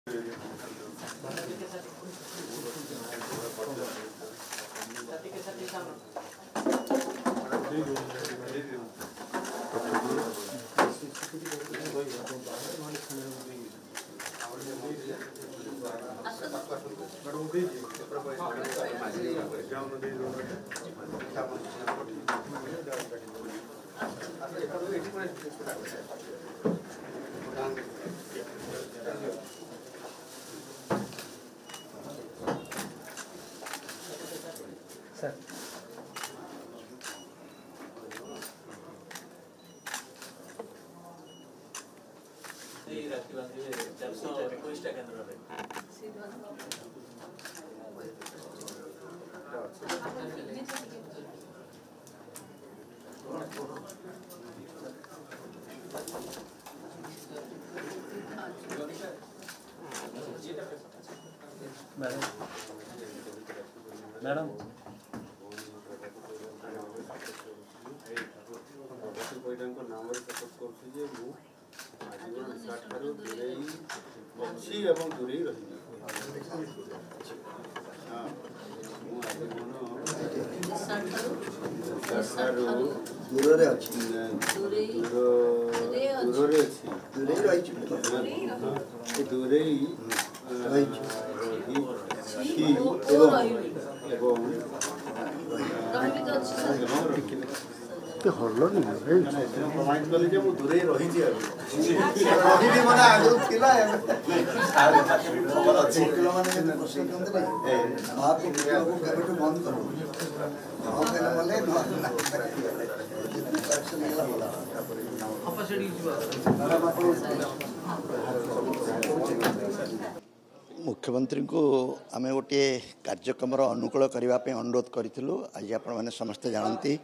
Sir madam मुख्यमंत्री को आम गोटे कार्यक्रम अनुकूल करने अनुरोध करूँ। आज आपण मैंने समस्ते जानती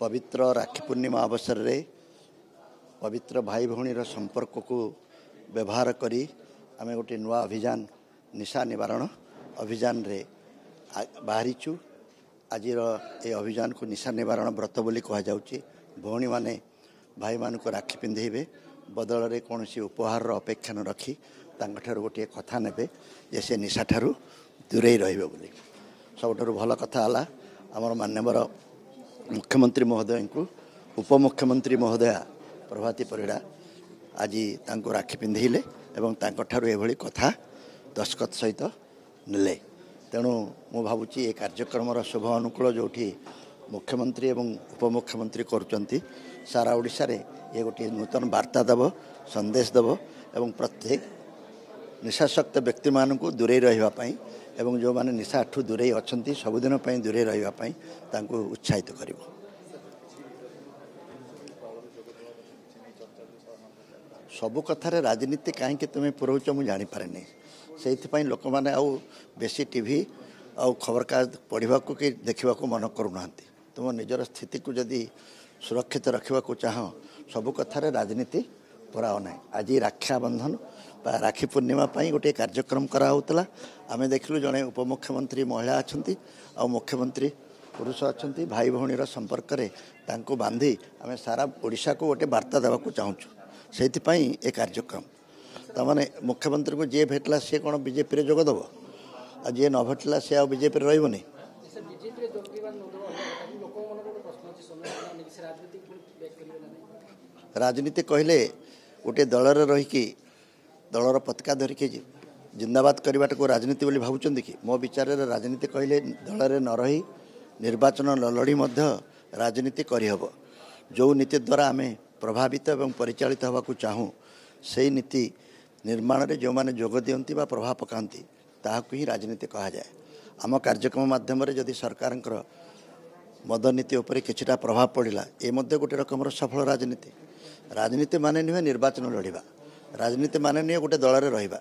पवित्र राखी पूर्णिमा अवसर में पवित्र भाई भौणीर संपर्क को व्यवहार करी आम गोटे नुआ अभियान निशा निवारण अभियान रे बाहरीचु। आज ये अभियान को निशा निवारण व्रत बोली कह जाउची। भौणी माने भाई मान को राखी पिंधेबे बदल रे कौन उपहार अपेक्षा न रखी तांठार गोटे कथा नेबे जे से निशा ठारू दूरे रहिबे बोली। सबठारु भल कथा हला हमर मान्यवर मुख्यमंत्री महोदय को उपमुख्यमंत्री महोदया प्रभाती परिड़ा आज तांको राखी पिंधेले एवं तांठारु एभली कथा दस्खत सहित नेले। तेणु मु भावुची ए कार्यक्रम शुभ अनुकूल जो मुख्यमंत्री एवं उपमुख्यमंत्री करुचंती सारा ओडिशा रे ये गोटे नूतन वार्ता देव संदेश देव एवं प्रत्येक निशासक्त व्यक्ति मान को दूरे रहिबा पई एवं जो माने निशा ठू दूरे अछंती सबुदिन पई दूरे रहिबा पई तांको उत्साहित करिवो। सबु कथार राजनीति कहीं तुम्हें पुरौच मुझे जानीपारे से लोक मैंने आउ बेसी टीवी आउ खबर कागज पढ़ा को कि देखा मन करूना। तुम निजर स्थिति को जदि सुरक्षित रखा चाह सबु कथार राजनीति पुराओ ना। आज रक्षाबंधन राखी पूर्णिमा गोटे कार्यक्रम कराला आम देखलु जड़े उपमुख्यमंत्री महिला अच्छा मुख्यमंत्री पुरुष अच्छा भाई भौणीर संपर्क में बांधी आम सारा ओडिशा को गोटे वार्ता देवाक चाहूँ से ए कार्यक्रम तमाने मुख्यमंत्री को जी भेटला सी कौन बीजेपी जोगदेव आ जी न भेटला सी बीजेपी रही। राजनीति कहले गोटे दल रहीकि दलर पताका धरिकी जिंदाबाद करने को राजनीति बोली भावुं कि मो विचार राजनीति कहले दल न रही निर्वाचन लड़ी राजनीति करहब। जो नीति द्वारा आम प्रभावित एवं परिचालित होगा चाहूँ से नीति निर्माण में जो मैंने जोग दियंती बा प्रभाव पकाती ताकू ही राजनीति कहा जाए। आम कार्यक्रम माध्यम जदि सरकार मद नीति उपर किछिटा प्रभाव पड़ा ये गोटे रकम सफल राजनीति। राजनीति माने नुहे निर्वाचन लड़वा राजनीति माने नुहे गोटे दल रे रहिबा।